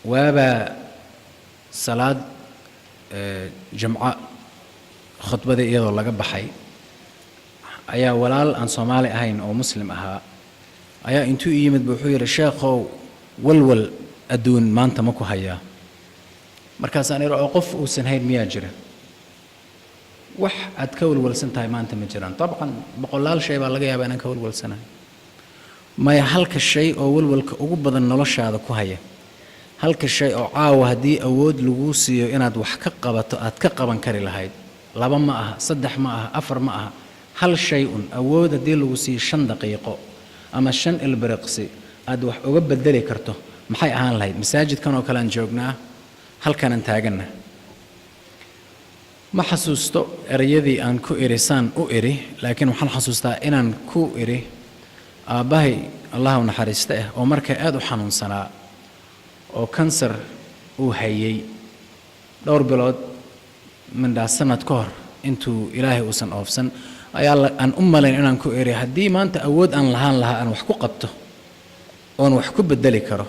وابا صلاة جمعة خطبة إيضا لغا بحي أيا ولال أن صومالي أهين أو مسلم أها أيا إنتو إيمد بحوير الشيخو والول أدون ما أنت مكو هيا مركز أنا رأى قف وسنهيد مياجرة وح أتكول والسنتاي ما أنت مجران طبعا بقول شيء بلغي يا بأنا كول والسنة ما يحلك الشيء أو والكوبض النلش هذا كوهية هلك الشيء أو عاوه دي أود لوسي إن أدوح أتكقبا كري لهايد لبا معها صدح معها أفر معها هل شيء أود دي لوسي 5 دقيقة أما 5 البرقسي أدوح أقبل دلي كرته محي أهان لهايد مساجد كانوا كلان جوجنا هل كان انتاجنا ما حسوستو إريدي أن كو إريسان أو إري لكن وحن حسوستا إن كو إري باهي الله ونحرسته ومركا آدو حنون سنة أو كانسر أو هيي دور بلاد من دا سنة كهر انتو إلهي وسن أوفسن أيالا أن أمالين إن كو إري هدي ما أنت أود أن لهان لها أن وحكو قبته أن وحكو بدلي كرو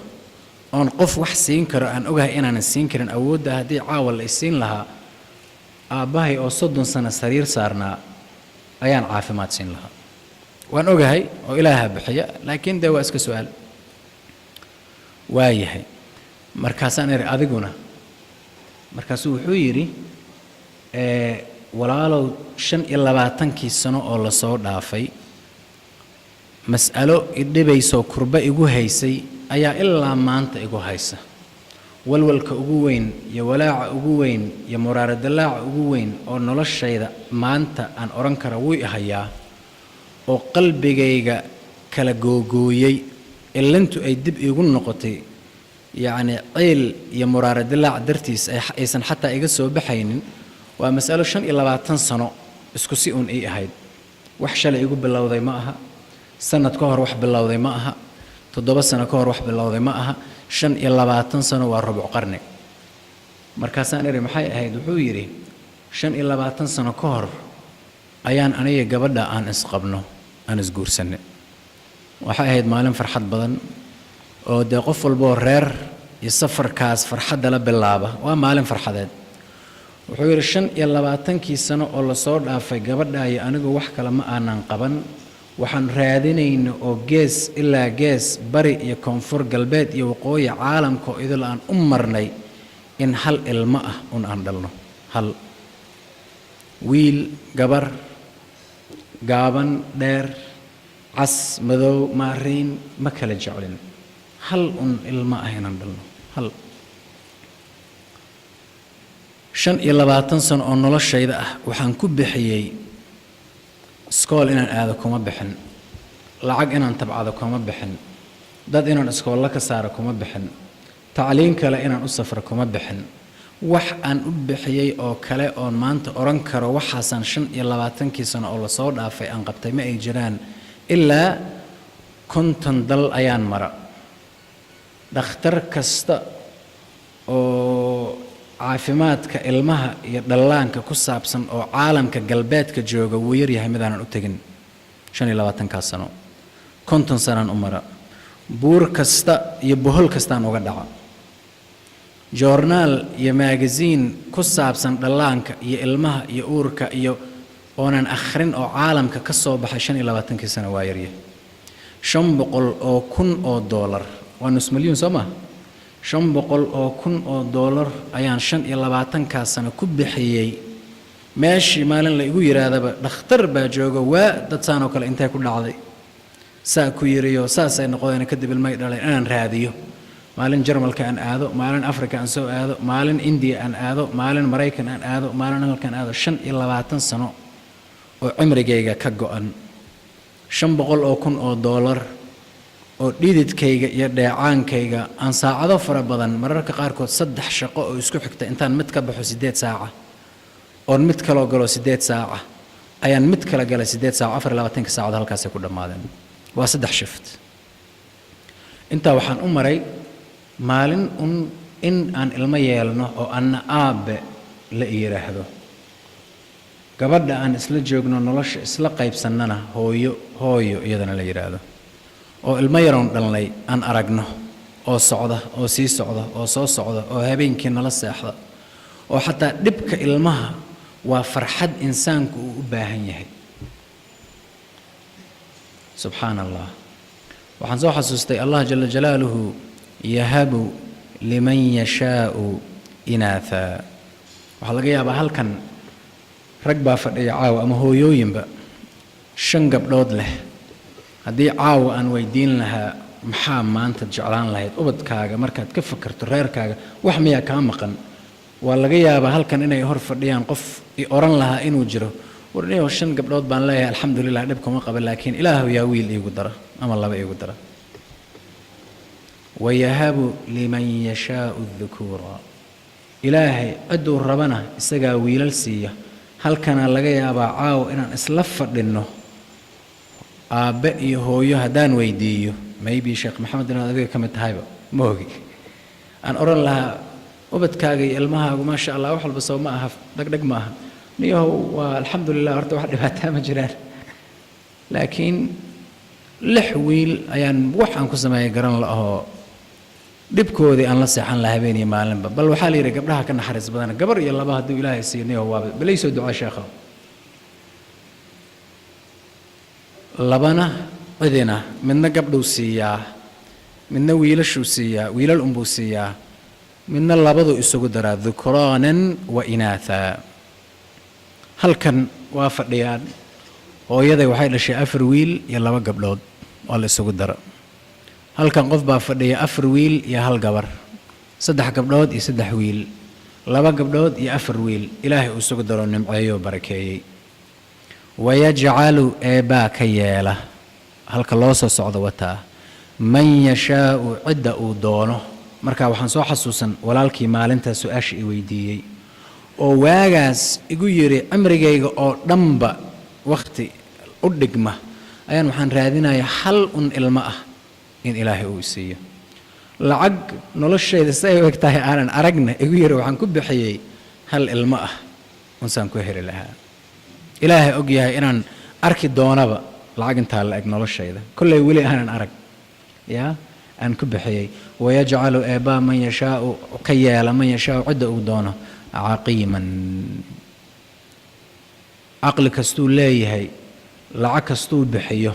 أن قف وحسين كرو أن أوجه إن نسين كرن أود هدي عاول السين لها باهي أو صدن سنة سرير صارنا أيان عافمات سين لها وأن أوجهي أو إلهها بحياة لكن ده واسك سؤال وايهي مركزان إري أذقنا مركزو حويري ولا لو 25 سنة أو لصور دافي مسألة إدبي سو كربا إيجو هيسي أيا إلا ما أنت إيجو هيسه والولك أجوين يا ولاع أجوين يا مرار الدلاع أجوين أو نلاش شيء ما أنت أن أورنك روي هيا أو قلبي جيجا كلا جوجوي اللي أنتوا أيدب يقول نقطي يعني قيل يا مرار الدلاع درتيس أيسن حتى يجسوا بحين ومسألة شن إلا 20 سنة اسكسيون إيه هيد وحشة لا يقول بالله وذي معها سنة كهر وح بالله وذي معها تضرب سنة كهر وح بالله وذي معها 25 سنة وربع قرن مركزان إري محي هيد وحويري 25 سنة كهر أيان أنا قبل أن أسقبنه أنا سجور سنة وحي هيد مالن فرحة بدن ودي قفل بورير يسفر كاس فرحة دل باللعبة ومالن فرحة هيد وحويري 25 سنة ولا صار في قبل أنا جو وحكي لما أنا قبل waxaan raadinayno oo gees ilaa gees bari iyo koonfur galbeed iyo waqooyi caalamka oo idil aan u marnay in hal ilmo ah aan dhalno hal wiil gabar gaaban dheer cas madow maariin ma kala jecelin hal ilmo ah aan dhalno hal 25 sano oo noloshayda ah waxaan ku bixiyay سكول إن هذا كم بحن لعج إن تبعه كم بحن ضد إن سكول لك سعر كم بحن تعليم كلا إن أسفر كم بحن وح أن أبحيي أو كلا أو مانت أورنكر وحسن شن يلا باتنكي سنة أول صور في أن قبت ما يجران إلا كنت ضل أيان مرة دختر كست أو عافمات كإلمها يدلان ككسابسن أو عالم كقلبات كجوجا ويري همدان أتجن شان يلواتن كاسنو كنتن سنان أمرا بور كستا يبهل كستان وقدعا جورنال يماجزين كسابسن دلان كإلمها يورك أونن آخرين أو عالم ككسو بحشان يلواتن كسنة ويري شن بقول أو كن أو دولار ونص مليون سما 500,000 دولار أيان 25 سنة كبحيي ماشي مالن لا igu yiraahdo dhakhtar baa jooga waa dad saan oo kale intee ku dhacday saa ku yiriyo saasay noqdeen kadib ilmay dhalay aan raadiyo maalin Jarmalka aan aado maalin Afrika aan soo aado maalin India aan aado maalin Mareykan aan aado maalin halkan aado 25 sano oo cimrigayga ka go'an 500,000 دولار oo dhididkayga iyo dheecaankayga aan saacado fara badan mararka qaar kood 3 shaqo oo isku xigta intaan mid ka baxo 8 saaca oo mid kale galo 8 saaca ayaan mid kale gala 8 saaca 24 saacadood halkaas ku dhamaadeen waa 3 shift inta waxaan u maray maalin in aan ilmo yeelno oo aan aabe la yiraahdo gabadha aan isla joogno nolosha isla qaybsanana hooyo iyadana la yiraahdo oo ilmo yaroon dhalnay aan aragno oo socda oo sii socda oo soo socda oo habeenkii nala seexda oo xataa dhibka ilmaha waa farxad insaanku uu u baahan yahay subxaan allah waxaan soo xasuustay allah jala jalaaluhu yahabu liman yashaau inaatha waxaa laga yaabaa halkan rag baa fadhiya caawa ama hooyooyinba 5 gabdhood leh haddii caawa aan weydiin lahaa maxaa maanta jeclaan lahayd ubadkaaga markaad ka fakarto reerkaaga wax miyaa kaa maqan waa laga yaabaa halkan inay hor fadhiyaan qof i oran lahaa inuu jiro warniyo 5 gabdhood baan leeyahay alxamdulilah dhib kuma qaba laakiin ilaahu yaa wiil iigu dara ama laba iigu dara wayahabu liman yashaau dhukuura ilaahay ciduu rabana isagaa wiilal siiya halkana laga yaabaa caawa inaan isla fadhinno aabbe iyo hooyo haddaan weydiiyo maybe sheekh maxamed inaad adiga ka mid tahayba ma ogi aan oran lahaa ubadkaaga iyo ilmahaagu maasha allah wax walba soo ma aha dhagdhag ma aha niyahow waa alxamdulilah horta wax dhibaataa ma jiraan laakiin 6 wiil ayaan wax aan ku sameeyay garan lahoo dhibkoodii aan la seexan lahaa habeen iyo maalinba bal waxaa la yidhi gabdhaha ka naxariis badan gabar iyo laba hadduu ilaahay siiyo niyahow waa balay soo ducaa sheekha labana cidina midna gabdhuu siiyaa midna wiilashuu siiyaa wiilal unbuu siiyaa midna labadu isugu daraa dhukraanan wa inaatha halkan waa fadhiyaan hooyaday waxay dhashay 4 wiil iyo 2 gabdhood waa la isugu dara halkan qof baa fadhiya 4 wiil iyo 1 gabar 3 gabdhood iyo 3 wiil 2 gabdhood iyo 4 wiil ilaahay uu isugu daro nimceeyo barakeeyay wayajcalu eebaa ka yeela halka loo soo socdo wataa man yashaau cidda uu doono markaa waxaan soo xasuusan walaalkii maalintaa su-aasha i weydiiyey oo waagaas igu yidhi cimrigayga oo dhanba wakhti u dhigma ayaan waxaan raadinayaa hal un ilmo ah in ilaahay uu isiiyo lacag noloshayda say u eg tahay aanan aragna igu yidhi waxaan ku bixiyey hal ilmo ah unsaan ku heli lahaa ilaahay og yahay inaan arki doonaba lacag intaa la eg noloshayda kolley weli aanan arag yaa aan ku bixiyey wayajcalu eebaa man yashaau ka yeela man yashaau cidda uu doono caqiiman caqli kastuu leeyahay lacag kastuu bixiyo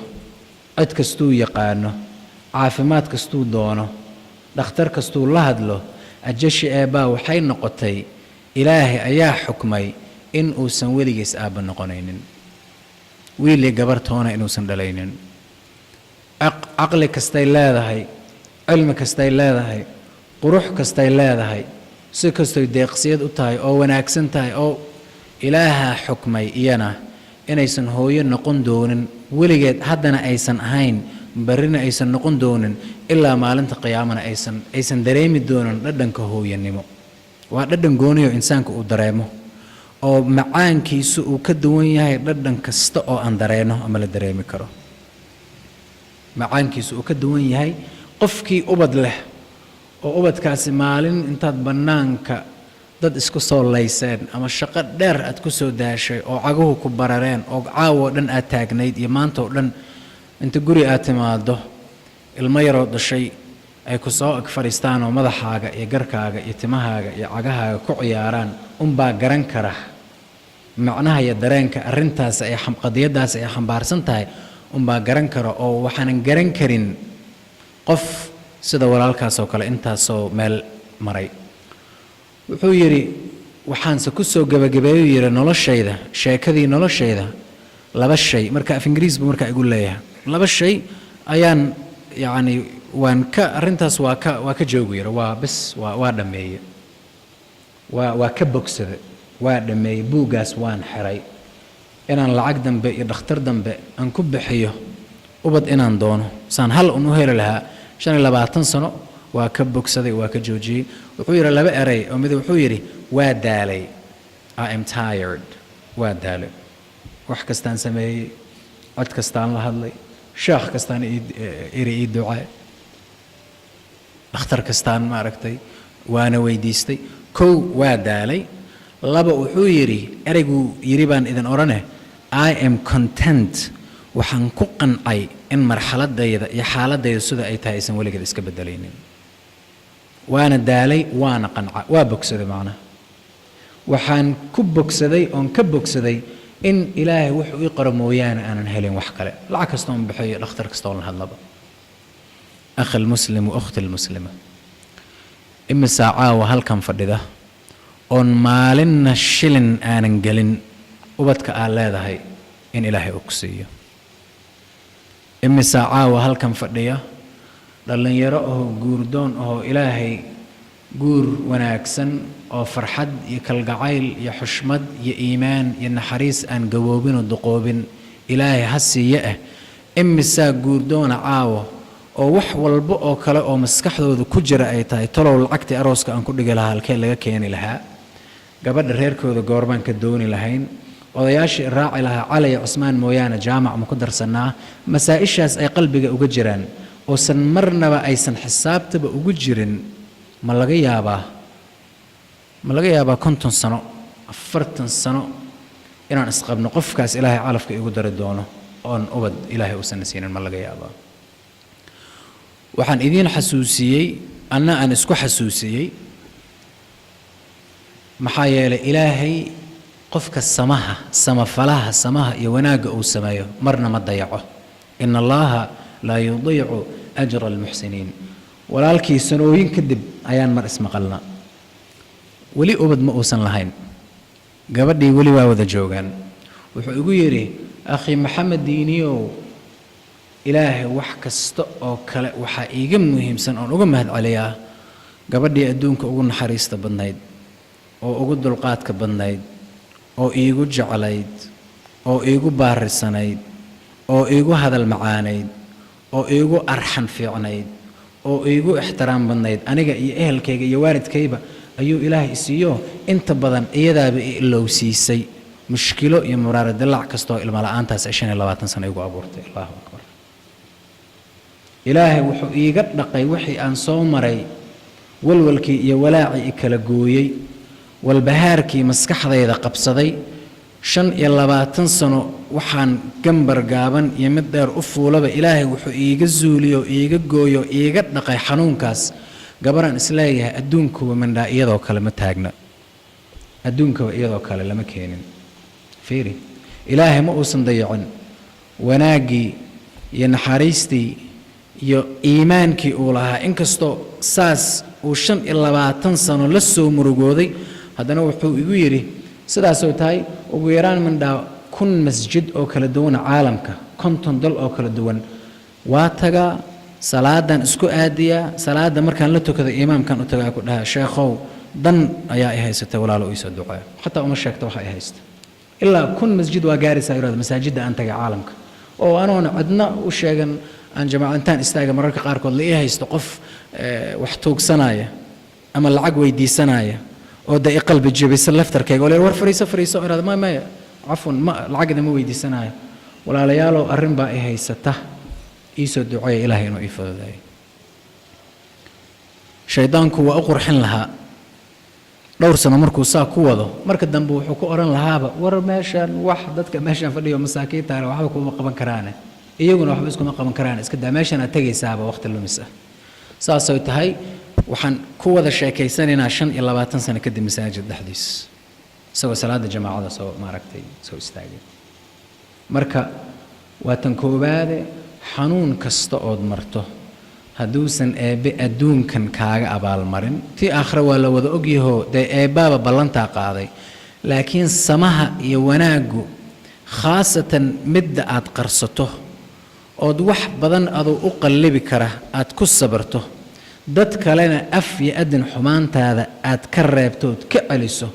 cid kastuu yaqaano caafimaad kastuu doono dhakhtar kastuu la hadlo ajashi eebaa waxay noqotay ilaahay ayaa xukmay in uusan weligiis aabba noqonaynin wiil iyo gabar toona inuusan dhalaynin caqli kastay leedahay cilmi kastay leedahay qurux kastay leedahay si kastoy deeqsiyad u tahay oo wanaagsan tahay oo ilaahaa xukmay iyana inaysan hooyo noqon doonin weligeed haddana aysan ahayn barrina aysan noqon doonin ilaa maalinta qiyaamana aysan dareemi doonin dhadhanka hooyanimo waa dhadhan gooniyo insaanka uu dareemo oo macaankiisu uu ka duwan yahay dhadhan kasta oo aan dareeno ama la dareemi karo macaankiisu uu ka duwan yahay qofkii ubad leh oo ubadkaasi maalin intaad bannaanka dad isku soo layseen ama shaqo dheer aad ku soo daashay oo caguhu ku barareen oo caawo dhan aad taagnayd iyo maanta oo dhan inta guri aad timaado ilmo yaroo dhashay ay ku soo ag fadhiistaan oo madaxaaga iyo garkaaga iyo timahaaga iyo cagahaaga ku ciyaaraan unbaa garan kara macnaha iyo dareenka arrintaas ay qadiyadaas ay xambaarsan tahay unbaa garan kara oo waxaanan garan karin qof sida walaalkaas oo kale intaasoo meel maray wuxuu yidhi waxaanse ku soo gabagabeeyu yidhi noloshayda sheekadii noloshayda 2 shay marka af ingiriis buu markaa igu leeyahay 2 shay ayaan yacni waan ka arrintaas waa ka joogu yidhi waa bes waa dhammeeye waa ka bogsada waa dhammeeyey buuggaas waan xiray inaan lacag dambe iyo dhakhtar dambe aan ku bixiyo ubad inaan doono saan hal un u heli lahaa 25 sano waa ka bogsaday waa ka joojiyey wuxuu yidhi 2 eray oo mid wuxuu yidhi waa daalay I am tired waa daalay wax kastaan sameeyey cod kastaan la hadlay sheekh kastaan ii ducay dhakhtar kastaan maaragtay waana weydiistay kow waa daalay 2 wuxuu yidhi erayguu yidhi baan idin odhane I am content waxaan ku qancay in marxaladayda iyo xaaladayda sida ay tahay aysan weligeed iska bedelaynin waana daalay waana qanca waa bogsaday macnaha waxaan ku bogsaday oon ka bogsaday in ilaahay wuxuu ii qoro mooyaane aanan helin wax kale lacag kasta oon bixiyo dhakhtar kasta oon la hadlaba akhi almuslim wa ukhti almuslima imisaa caawa halkan fadhida oon maalinna shilin aanan gelin ubadka aad leedahay in ilaahay uu ku siiyo imisaa caawa halkan fadhiya dhallinyaro oo guurdoon oo ilaahay guur wanaagsan oo farxad iyo kalgacayl iyo xushmad iyo iimaan iyo naxariis aan gaboobin oo duqoobin ilaahay ha siiye ah imisaa guurdoona caawa oo wax walba oo kale oo maskaxdooda ku jira ay tahay talow lacagtii arooska aan ku dhigi lahaa halkee laga keeni lahaa gabadha reerkooda goorbaan ka dooni lahayn odayaashii raaci lahaa cali iyo cusmaan mooyaane jaamac ma ku darsanaa masaa'ishaas ay qalbiga uga jiraan oosan marnaba aysan xisaabtaba ugu jirin ma laga yaabaa 50 sano 40 sano inaan isqabno qofkaas ilaahay calafka igu dari doono oon ubad ilaahay uusan siinin ma laga yaabaa waxaan idiin xasuusiyey anna aan isku xasuusiyey maxaa yeelay ilaahay qofka samafalaha samaha iyo wanaagga uu sameeyo marna ma dayaco in allaha laa yudiicu ajra almuxsiniin walaalkii sanooyin kadib ayaan mar ismaqalna weli ubad ma uusan lahayn gabadhii weli waa wada joogaan wuxuu igu yidhi akhi maxamed diiniyow ilaahay wax kasta oo kale waxaa iiga muhiimsan oon uga mahad celiyaa gabadhii adduunka ugu naxariista badnayd oo ugu dulqaadka badnayd oo iigu jeclayd oo iigu baarisanayd oo iigu hadal macaanayd oo iigu arxan fiicnayd oo iigu ixtiraam badnayd aniga iyo ehelkayga iyo waalidkayba ayuu ilaahay isiiyo inta badan iyadaaba i ilowsiisay mushkilo iyo muraaro dalac kastoo ilmo la'aantaas 25 sano igu abuurtay allahu akbar ilaahay wuxuu iiga dhaqay wixii aan soo maray walwalkii iyo walaacii i kala gooyey walbahaarkii maskaxdayda qabsaday 25 sano waxaan gambar gaaban iyo mid dheer u fuulaba ilaahay wuxuu iiga zuuliyo iiga gooyo iiga dhaqay xanuunkaas gabaraan isleeyahay adduunkuba mindhaa iyadoo kale ma taagna adduunkaba iyadoo kale lama keenin fiiri ilaahay ma uusan dayacin wanaaggii iyo naxariistii iyo iimaankii uu lahaa inkastoo saas uu 25 sano la soo murugooday haddana wuxuu igu yidhi sidaasoo tahay ugu yaraan mindhaa 1,000 masjid oo kala duwan caalamka 50 dal oo kala duwan waa tagaa salaadan isku aadiyaa salaada markaan la tukado imaamkan u tagaa ku dhaha sheekhow dan ayaa i haysatay walaalo ii soo ducaa xataa uma sheegto waxa ay haysta ilaa 1,000 masjid waa gaaraysaa yiraahdo masaajidda aan tagay caalamka oo anoona cidna u sheegan aan jamaacantaan istaaga mararka qaarkood la ii haysto qof wax tuugsanaya ama lacag weydiisanaya oo day qalbi jabisa laftarkayga oo war fariiso iraad ma cafwan ma lacagna ma weydiisanayo walaalayaalo arrin baa ay haysata iisoo duceeya ilaahay inuu ii fududeeyo shaydaanku waa u qurxin lahaa dhowr sano markuu saa ku wado marka dambe wuxuu ku oran lahaaba war meeshan wax dadka meeshan fadhiyo masaakiinta ah waxba kuma qaban karaan iyaguna waxba iskuma qaban karaan iska daa meeshan aad tagaysaaba waqti lumis ah saasoo tahay waxaan ku wada sheekaysanaynaa 25 sano kadib masaajid dhexdiis isagoo salaada jamaacada soo maaragtay soo istaagay marka waa tan koobaade xanuun kasta ood marto hadduusan eebbe adduunkan kaaga abaalmarin tii aakhira waa la wada ogyahoo dee eebbaaba ballantaa qaaday laakiin samaha iyo wanaaggu khaasatan midda aad qarsato ood wax badan aduu u qallibi kara aad ku sabarto dad kalena af iyo adin xumaantaada aad ka reebtood ka celiso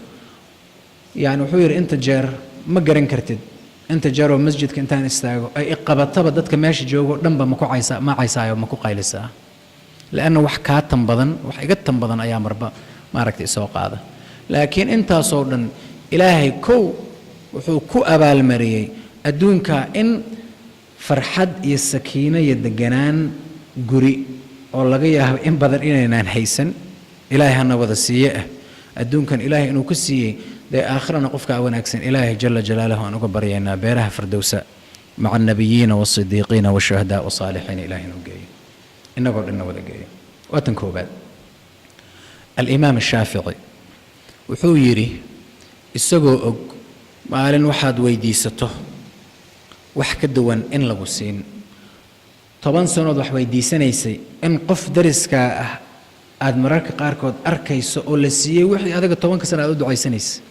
yani wuxuu yidhi inta jeer ma garan kartid inta jeeroo masjidka intaan istaago ay iqabataba dadka meesha joogo dhanba ma caysaayo ma ku qaylisaa laanna wax kaa tan badan wax iga tan badan ayaa marba maaragtay soo qaada laakiin intaasoo dhan ilaahay kow wuxuu ku abaalmariyey adduunka in farxad iyo sakiino iyo deganaan guri oo laga yaabo in badan inaynaan haysan ilaahay hana wada siiye ah adduunkan ilaahay inuu ku siiyey dee aakhirana qofka wanaagsan ilaahay jalla jalaaluhu aan uga baryaynaa beeraha firdowsa maca annabiyiina waasidiiqiina washuhadaa wasaalixiina ilaahay inuu geeyo innagoo dhanna wada geeyo waa tan koobaad الإمام الشافعي wuxuu yidhi isagoo og maalin waxaad weydiisato wax ka duwan in lagu siin 10 sanood wax weydiisanaysay in qof dariskaa ah aad mararka qaarkood arkayso oo la siiyey wixii adiga 10 sano aad u ducaysanaysay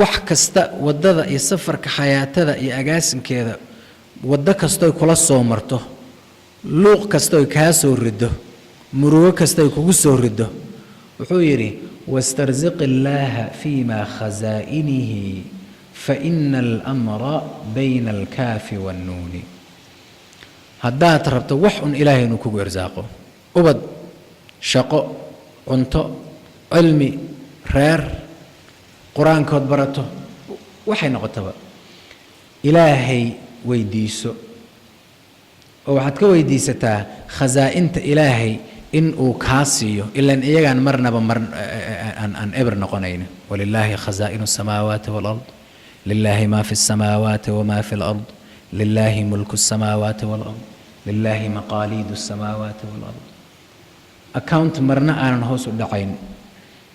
wax kasta wadada iyo safarka xayaatada iyo agaasinkeeda wada kasto ay kula soo marto luuq kasto ay ka soo rido murugo kasto ay kugu soo rido wuxuu yiri واسترزق الله فيما خزائنه فإن الأمر بين الكاف والنون هدات ربط وحن إلهي نكوك إرزاقه أبد شقو عنطو علمي رير قرآن كود برته وحي نقطبا إلهي ويديسو وحدك ويديستا خزائنت إلهي إن أوكاسيو إلا إن إيجان مرنا أن إبر نقنين ولله خزائن السماوات والأرض لله ما في السماوات وما في الأرض لله ملك السماوات والأرض لله مقاليد السماوات والأرض أكاونت مرنا أنا هوس الدعين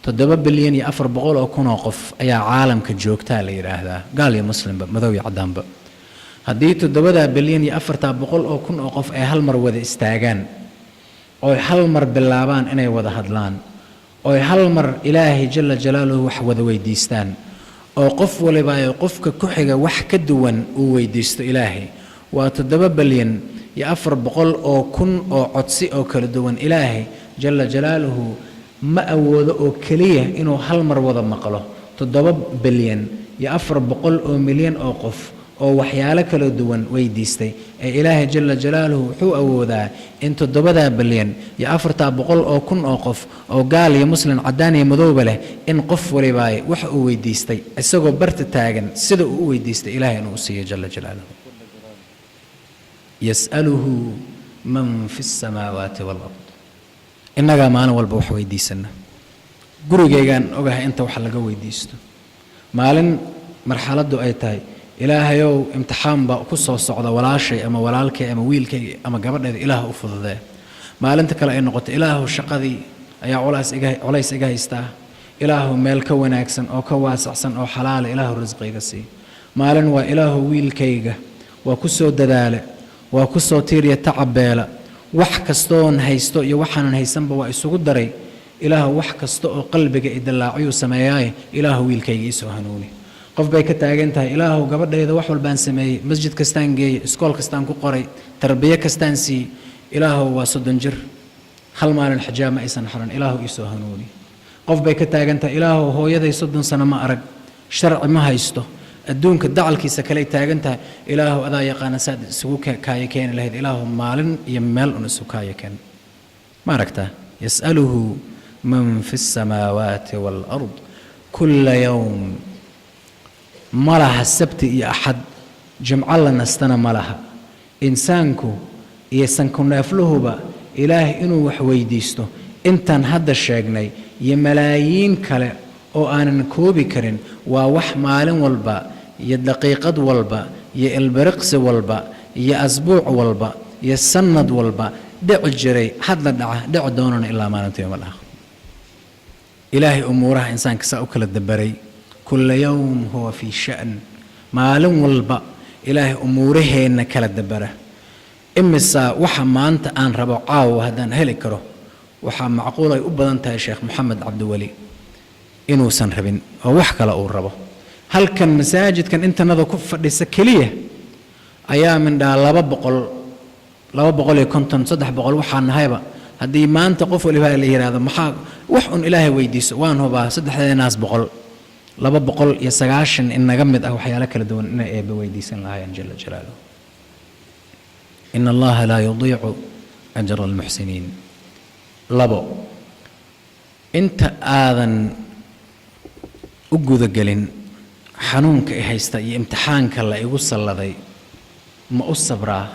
تدبب بليون يأفر بقول أكون أوقف أي عالم كجوكتا لي هذا قال يا مسلم مذوي عدام بق هديت تدبب بليون يأفر تبقول أكون أوقف أي هالمر وذا استاجان أو هالمر باللابان إني وذا هدلان أو هالمر إلهي جل جلاله وحوذ ويديستان أو قف ولبا يقف كحجة وحكدوان ويديست إلهي وتدبب بليون يأفر بقول أو كن أو عطسي أو كردوان إلهي جل جلاله ما أود أو كليه إنه هالمر وذا مقله تدبب بليون يأفر بقول أو مليون أو قف أو وحيالك لدوان ويديستي إلهي جل جلاله حو أوذا إن تدبدا بليون يأفر بقول أو كن أو قف أو قال يا مسلم عداني مذوب له إن قف ولباي وحو ويديستي السقو برت تاجن سدو ويديستي إلهي نوصي جل جلاله يسأله من في السماوات والأرض إنك ما أنا والبوح ويديسنا قرو جيجان أوجه أنت وحلقة ويديستو مالن مرحلة دو أيتاي إلهيو امتحان بقصة الصعدة ولا شيء أما ولالك أما ويلك أما قبل إله أفضل ذا ما لنت كلا إنه قلت إله الشقذي أي علايس إجاه يستا إله ملك وناكسن أو كواس أحسن أو حلال إله الرزق يقسي ما لن وإله ويلكيجه وكسو دلالة وكسو تيري تعبالة وحكستون هيستو يوحنا هيسن بوا يسوق دري إله وحكستو قلبك إدلا عيو سماياي إله ويلكيجي يسو هنوني قف بيك تاجنتها إله وقبل إذا وحول بان سمي مسجد كستان جي سكول كستان كقري تربية كستان سي إله وصدنجر خل مال الحجام ما يسن حرن إله يسوع هنوني قف بيك تاجنتها إله هو يذي صدن سنة ما أرق شرع ما هيسته الدون كدع الكيسة كلي تاجنتها إله أذا يقان ساد سوك كايكين له إله مال يمل أنسو كايكين ما ركته يسأله من في السماوات والأرض كل يوم ملها السبت يا أحد جمع الله نستنا ملها إنسانكو يسنكو نافله با إله إنو وحويديستو إنتان هذا الشاقني يملايين كلا أو أنا نكوبي كرين ووح مالن والبا يدقيقة والبا يالبرقس والبا يأسبوع والبا يسند والبا دع الجري حد دع دوننا إلا ما ننتهي يوم الآخر إلهي أموره إنسان كساؤك للدبري كل يوم هو في شأن مالن والبا إلهي أموره إنك للدبره إمسا وحا ما أنت آن ربع عاو هدان هلكره وحا معقولة أبدا أنت يا شيخ محمد عبد الولي إنو سنربين ووحكا لأو الربع هل كان مساجد كان أنت نذو كفر لسكلية أيام من دا لابا بقول كنتم صدح بقول وحا النهايبا هدي ما أنت قفوا لبها اللي هذا محاق وحن إلهي ويديس وان هو با صدح ناس بقول لابا بقول يسقاشن إن جمد أو حيالك لدون إن إيه بويديسن الله جل جلاله إن الله لا يضيع أجر المحسنين لابو أنت آذن أجود جلين حنونك إحيستا امتحانك الله يقص الله ذي ما أصبره